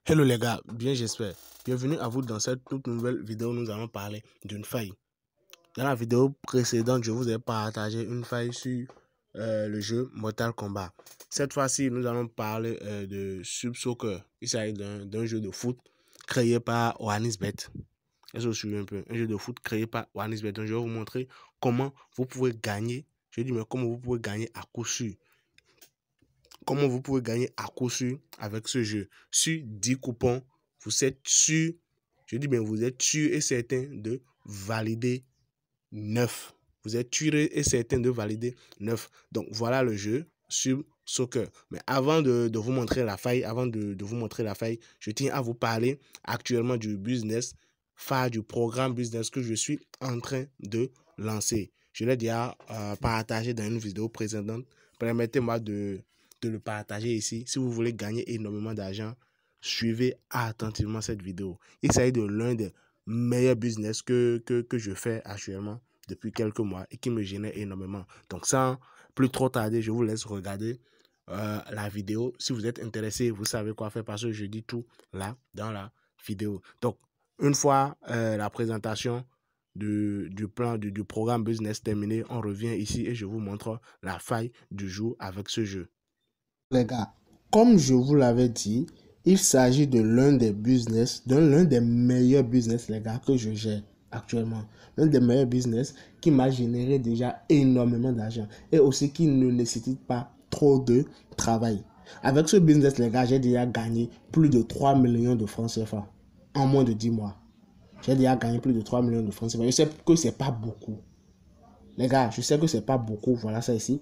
Hello les gars, bien j'espère. Bienvenue à vous dans cette toute nouvelle vidéo où nous allons parler d'une faille. Dans la vidéo précédente, je vous ai partagé une faille sur le jeu Mortal Kombat. Cette fois-ci, nous allons parler de Sub Soccer. Il s'agit d'un jeu de foot créé par OneXBet. Est-ce que vous suivez un peu? Un jeu de foot créé par OneXBet. Donc, je vais vous montrer comment vous pouvez gagner. Je dis mais comment vous pouvez gagner à coup sûr. Comment vous pouvez gagner à coup sûr avec ce jeu. Sur 10 coupons, vous êtes sûr, je dis bien, vous êtes sûr et certain de valider 9. Vous êtes sûr et certain de valider 9. Donc, voilà le jeu sur Soccer. Mais avant de vous montrer la faille, je tiens à vous parler actuellement du business, du programme business que je suis en train de lancer. Je l'ai déjà partagé dans une vidéo précédente. Permettez-moi de le partager ici. Si vous voulez gagner énormément d'argent, suivez attentivement cette vidéo. Il s'agit de l'un des meilleurs business que je fais actuellement depuis quelques mois et qui me génère énormément. Donc sans plus trop tarder, je vous laisse regarder la vidéo. Si vous êtes intéressé, vous savez quoi faire parce que je dis tout là dans la vidéo. Donc une fois la présentation du programme business terminé, on revient ici et je vous montre la faille du jour avec ce jeu. Les gars, comme je vous l'avais dit, il s'agit de l'un des meilleurs business, les gars, que je gère actuellement. L'un des meilleurs business qui m'a généré déjà énormément d'argent et aussi qui ne nécessite pas trop de travail. Avec ce business, les gars, j'ai déjà gagné plus de 3 millions de francs CFA en moins de 10 mois. J'ai déjà gagné plus de 3 millions de francs CFA. Je sais que c'est pas beaucoup. Les gars, je sais que c'est pas beaucoup. Voilà ça ici.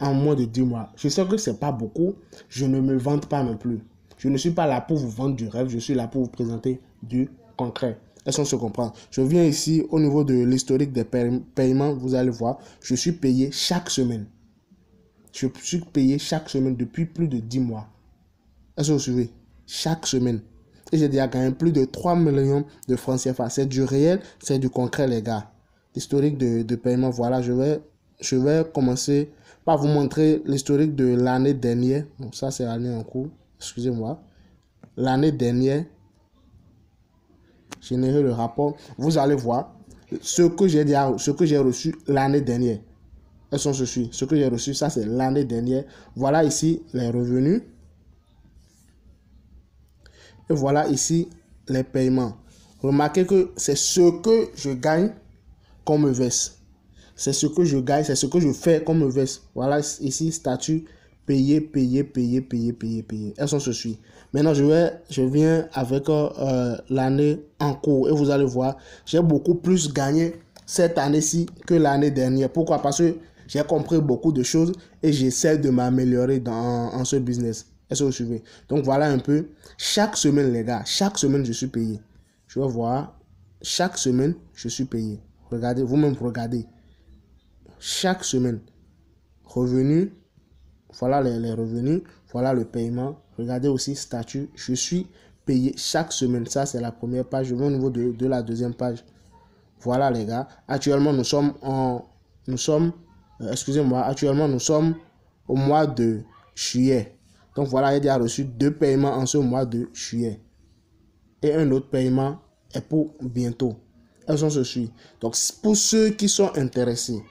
En moins de 10 mois. Je sais que c'est pas beaucoup. Je ne me vante pas non plus. Je ne suis pas là pour vous vendre du rêve. Je suis là pour vous présenter du concret. Est-ce qu'on se comprend? Je viens ici au niveau de l'historique des paiements. Vous allez voir, je suis payé chaque semaine. Je suis payé chaque semaine depuis plus de 10 mois. Est-ce que vous suivez? Chaque semaine. Et j'ai déjà gagné plus de 3 millions de francs CFA. C'est du réel, c'est du concret, les gars. L'historique de paiement, voilà, je vais commencer par vous montrer l'historique de l'année dernière. Donc ça, c'est l'année en cours. Excusez-moi. L'année dernière, générer le rapport. Vous allez voir ce que j'ai reçu l'année dernière. Elles sont ceci. Ce que j'ai reçu, ça, c'est l'année dernière. Voilà ici les revenus. Et voilà ici les paiements. Remarquez que c'est ce que je gagne qu'on me verse. C'est ce que je gagne, c'est ce que je fais qu'on me verse. Voilà ici, statut, payer. Elles sont ceci. Maintenant, je viens avec l'année en cours. Et vous allez voir, j'ai beaucoup plus gagné cette année-ci que l'année dernière. Pourquoi? Parce que j'ai compris beaucoup de choses et j'essaie de m'améliorer en ce business. Est-ce que vous suivez? Donc, voilà un peu. Chaque semaine, les gars, chaque semaine, je suis payé. Je vais voir. Chaque semaine, je suis payé. Regardez, vous-même, regardez. Chaque semaine, revenus, voilà les revenus, voilà le paiement. Regardez aussi statut, je suis payé chaque semaine. Ça, c'est la première page. Je vais au niveau de la deuxième page. Voilà, les gars. Actuellement, actuellement, nous sommes au mois de juillet. Donc, voilà, il y a reçu 2 paiements en ce mois de juillet. Et un autre paiement est pour bientôt. Elles sont ceci. Donc, pour ceux qui sont intéressés,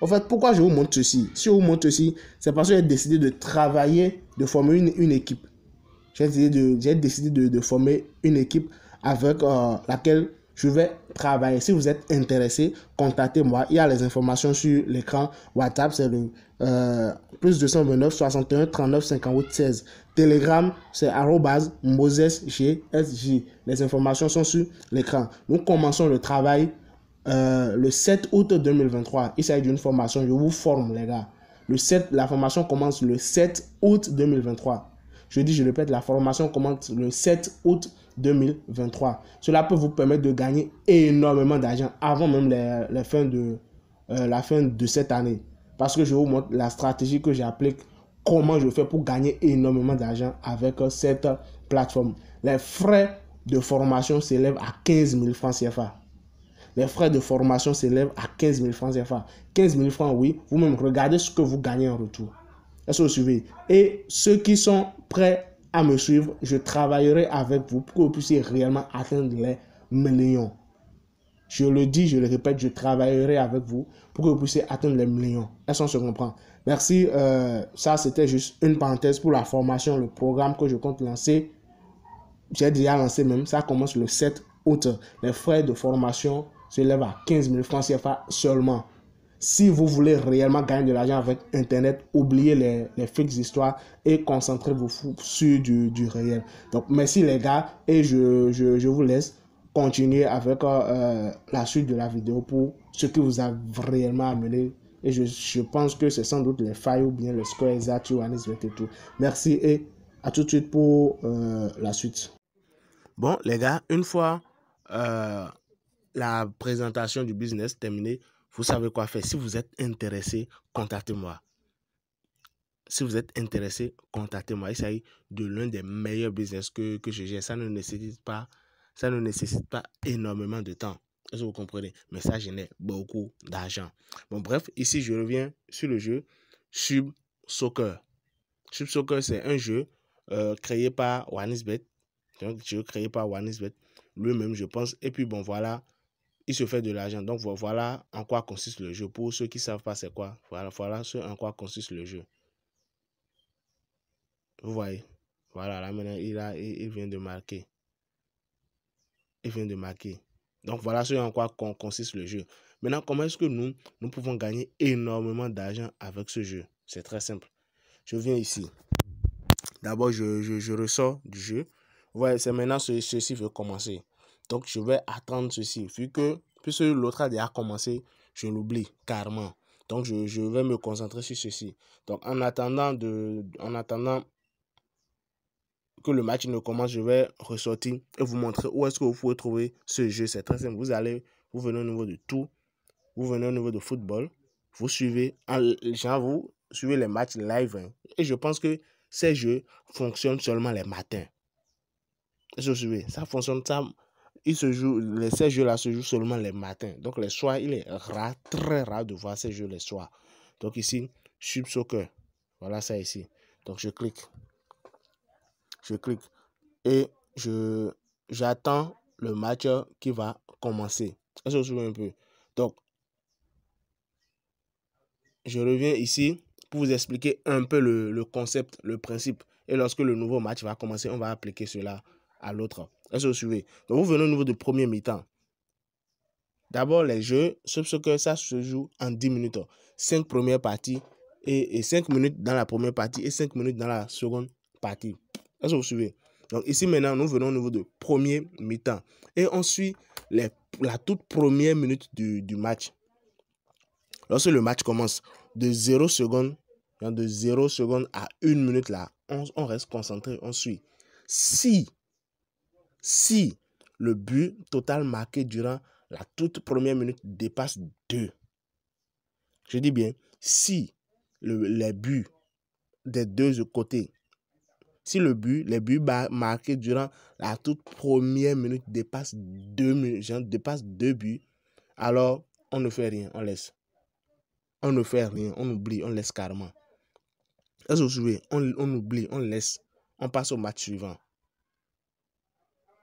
en fait, pourquoi je vous montre ceci? Si je vous montre ceci, c'est parce que j'ai décidé de travailler, de former une équipe. J'ai décidé de former une équipe avec laquelle je vais travailler. Si vous êtes intéressé, contactez-moi. Il y a les informations sur l'écran. WhatsApp, c'est le plus 229 61 39 58 16. Telegram, c'est @MosesGSJ. Les informations sont sur l'écran. Nous commençons le travail le 7 août 2023. Il s'agit d'une formation. Je vous forme, les gars. La formation commence le 7 août 2023. Je répète, la formation commence le 7 août 2023. Cela peut vous permettre de gagner énormément d'argent avant même la fin de cette année. Parce que je vous montre la stratégie que j'applique, comment je fais pour gagner énormément d'argent avec cette plateforme. Les frais de formation s'élèvent à 15 000 francs CFA. Les frais de formation s'élèvent à 15 000 francs CFA. 15 000 francs, oui. Vous-même, regardez ce que vous gagnez en retour. Est-ce que vous suivez? Et ceux qui sont prêts à me suivre. Je travaillerai avec vous pour que vous puissiez réellement atteindre les millions. Je le dis, je le répète, je travaillerai avec vous pour que vous puissiez atteindre les millions. Est-ce qu'on se comprend? Merci. Ça, c'était juste une parenthèse pour la formation, le programme que je compte lancer. J'ai déjà lancé même. Ça commence le 7 août. Les frais de formation s'élèvent à 15 000 francs CFA seulement. Si vous voulez réellement gagner de l'argent avec Internet, oubliez les fake histoires et concentrez-vous sur du réel. Donc, merci les gars et je vous laisse continuer avec la suite de la vidéo pour ce que vous avez réellement amené. Et je pense que c'est sans doute les failles ou bien le score exact sur Anisbet et tout. Merci et à tout de suite pour la suite. Bon, les gars, une fois la présentation du business terminée, vous savez quoi faire. Si vous êtes intéressé, contactez-moi. Si vous êtes intéressé, contactez-moi. Il s'agit de l'un des meilleurs business que je gère. Ça ne nécessite pas énormément de temps. Est-ce que vous comprenez? Mais ça génère beaucoup d'argent. Bon, bref, ici, je reviens sur le jeu Sub Soccer. Sub Soccer, c'est un jeu créé par Wanisbet. Donc, jeu créé par Wanisbet lui-même, je pense. Et puis, bon, voilà, il se fait de l'argent. Donc, voilà en quoi consiste le jeu. Pour ceux qui ne savent pas c'est quoi, voilà ce en quoi consiste le jeu. Vous voyez? Voilà, là maintenant, il vient de marquer. Il vient de marquer. Donc, voilà ce en quoi consiste le jeu. Maintenant, comment est-ce que nous pouvons gagner énormément d'argent avec ce jeu? C'est très simple. Je viens ici. D'abord, je ressors du jeu. Vous voyez, c'est maintenant ceci veut commencer. Donc, je vais attendre ceci. Puisque l'autre a déjà commencé, je l'oublie carrément. Donc, je vais me concentrer sur ceci. Donc, en attendant que le match ne commence, je vais ressortir et vous montrer où est-ce que vous pouvez trouver ce jeu. C'est très simple. Vous venez au niveau de tout. Vous venez au niveau de football. Vous suivez, vous suivez les matchs live. Hein. Et je pense que ces jeux fonctionnent seulement les matins. Est-ce que vous suivez? Ça fonctionne, ces jeux-là se jouent seulement les matins. Donc les soirs, il est rare, très rare de voir ces jeux les soirs. Donc ici, Sub Soccer. Voilà ça ici. Donc je clique. Et j'attends le match qui va commencer. Est-ce que vous suivez un peu? Donc, je reviens ici pour vous expliquer un peu le concept, le principe. Et lorsque le nouveau match va commencer, on va appliquer cela à l'autre. Est-ce que vous suivez? Donc, vous venez au niveau de premier mi-temps. D'abord, les jeux, ce que ça se joue en 10 minutes. 5 premières parties et 5 minutes dans la première partie et 5 minutes dans la seconde partie. Est-ce que vous suivez? Donc ici maintenant, nous venons au niveau de premier mi-temps. Et on suit la toute première minute du match. Lorsque le match commence de 0 secondes à 1 minute là, on reste concentré, on suit. Si le but total marqué durant la toute première minute dépasse 2, je dis bien, si les buts des deux côtés, si les buts marqués durant la toute première minute dépassent 2 buts, alors on ne fait rien, on laisse. On ne fait rien, on oublie, on laisse carrément. Est-ce que vous suivez? On oublie, on laisse. On passe au match suivant.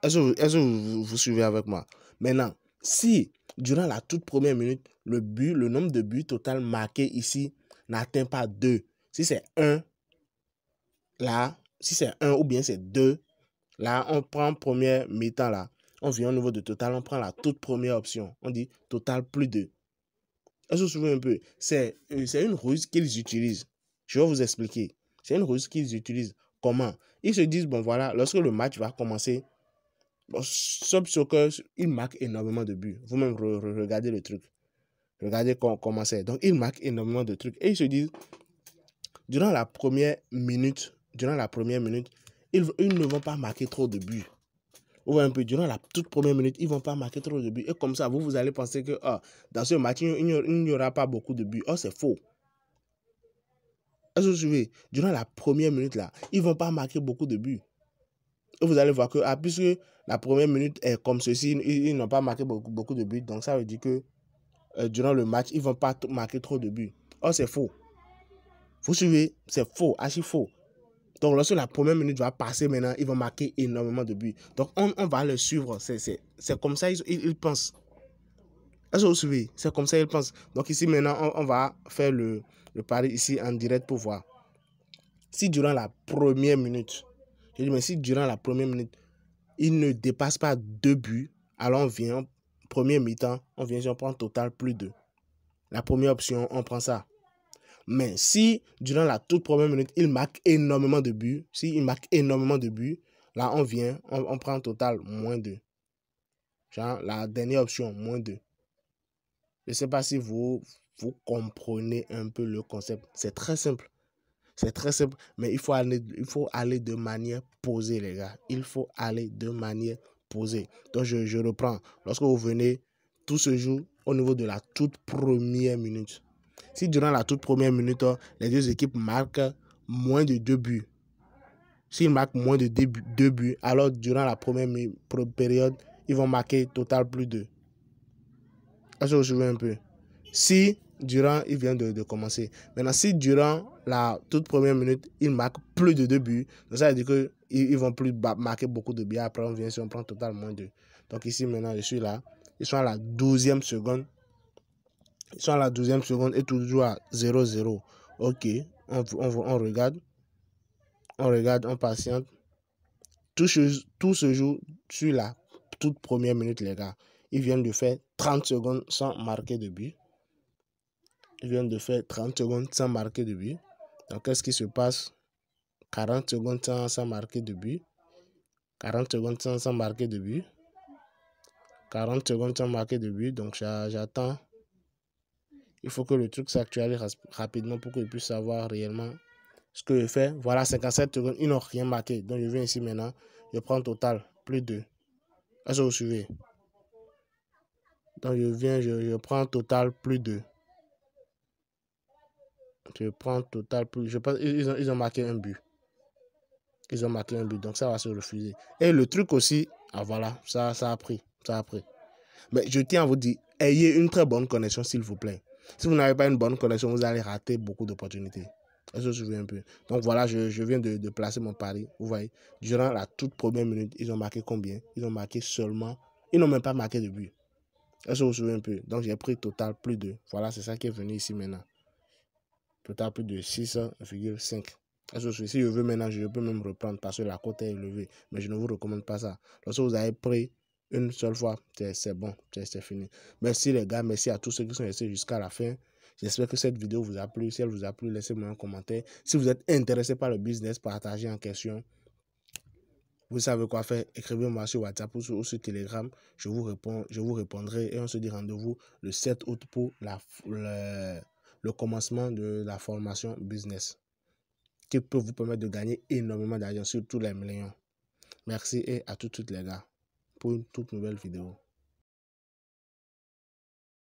Est-ce que vous suivez avec moi? Maintenant, si durant la toute première minute, le nombre de buts total marqués ici n'atteint pas 2, si c'est 1, là, si c'est 1 ou bien c'est 2, là, on prend première mi-temps là. On vient au niveau de total, on prend la toute première option. On dit total plus 2. Est-ce que vous vous souvenez un peu? C'est une ruse qu'ils utilisent. Je vais vous expliquer. C'est une ruse qu'ils utilisent. Comment? Ils se disent, bon voilà, lorsque le match va commencer, Sub Soccer, il marque énormément de buts. Vous-même, regardez le truc. Regardez comment c'est. Donc, il marque énormément de trucs. Et ils se disent, durant la première minute, ils ne vont pas marquer trop de buts. Vous voyez un peu, durant la toute première minute, ils ne vont pas marquer trop de buts. Et comme ça, vous allez penser que dans ce match, il n'y aura pas beaucoup de buts. Oh, c'est faux. Est-ce que vous suivez? Durant la première minute, là, ils ne vont pas marquer beaucoup de buts. Et vous allez voir que, puisque la première minute est comme ceci, ils n'ont pas marqué beaucoup de buts. Donc, ça veut dire que durant le match, ils ne vont pas marquer trop de buts. Oh, c'est faux. Vous suivez? C'est faux, archi faux. Donc, lorsque la première minute va passer maintenant, ils vont marquer énormément de buts. Donc, on va le suivre. C'est comme ça ils pensent. Est-ce que vous suivez? C'est comme ça ils pensent. Donc, ici, maintenant, on va faire le pari ici en direct pour voir. Si durant la première minute, je dis, mais si durant la première minute, il ne dépasse pas 2 buts, alors on vient, premier mi-temps, on vient, on prend total plus 2. La première option, on prend ça. Mais si, durant la toute première minute, il marque énormément de buts, là, on vient, on prend total moins 2. Genre, la dernière option, moins 2. Je ne sais pas si vous comprenez un peu le concept. C'est très simple. C'est très simple, mais il faut aller de manière posée, les gars. Il faut aller de manière posée. Donc, je reprends. Lorsque vous venez, tout se joue au niveau de la toute première minute. Si durant la toute première minute, les deux équipes marquent moins de 2 buts, s'ils marquent moins de 2 buts, alors durant la première période, ils vont marquer total plus 2. Est-ce que vous suivez un peu? Si durant, il vient de commencer. Maintenant, si durant la toute première minute, ils marquent plus de 2 buts, donc ça veut dire qu'ils ne vont plus marquer beaucoup de buts. Après, on vient, si on prend total moins 2. Donc ici, maintenant, je suis là. Ils sont à la 12e seconde. Ils sont à la 12e seconde et toujours à 0-0. Ok, on regarde. On regarde, on patiente. Tout se joue sur la toute première minute, les gars. Ils viennent de faire 30 secondes sans marquer de but. Ils viennent de faire 30 secondes sans marquer de but. Donc, qu'est-ce qui se passe? 40 secondes sans marquer de but. 40 secondes sans marquer de but. 40 secondes sans marquer de but. Donc, j'attends. Il faut que le truc s'actualise rapidement pour qu'ils puissent savoir réellement ce que je fais. Voilà, 57 secondes. Ils n'ont rien marqué. Donc, je viens ici maintenant. Je prends total plus 2. Est-ce que vous suivez? Donc, je viens, je prends total plus 2. Je prends total plus. Je pense, ils ont marqué un but. Ils ont marqué un but. Donc, ça va se refuser. Et le truc aussi, ah voilà, ça a pris. Ça a pris. Mais je tiens à vous dire, ayez une très bonne connexion, s'il vous plaît. Si vous n'avez pas une bonne connexion, vous allez rater beaucoup d'opportunités. Est-ce que je me souviens un peu? Donc voilà, je viens de placer mon pari. Vous voyez, durant la toute première minute, ils ont marqué combien? Ils ont marqué seulement. Ils n'ont même pas marqué de but. Est-ce que je me souviens un peu? Donc j'ai pris total plus de. Voilà, c'est ça qui est venu ici maintenant. Total plus de 6,5. Si je veux maintenant, je peux même reprendre parce que la cote est élevée. Mais je ne vous recommande pas ça. Lorsque vous avez pris une seule fois, c'est bon, c'est fini. Merci les gars, merci à tous ceux qui sont restés jusqu'à la fin. J'espère que cette vidéo vous a plu. Si elle vous a plu, laissez-moi un commentaire. Si vous êtes intéressé par le business, partagez en question. Vous savez quoi faire. Écrivez-moi sur WhatsApp ou sur Telegram. Je vous répondrai et on se dit rendez-vous le 7 août pour le commencement de la formation business qui peut vous permettre de gagner énormément d'argent, surtout les millions. Merci et à tout de suite les gars pour une toute nouvelle vidéo.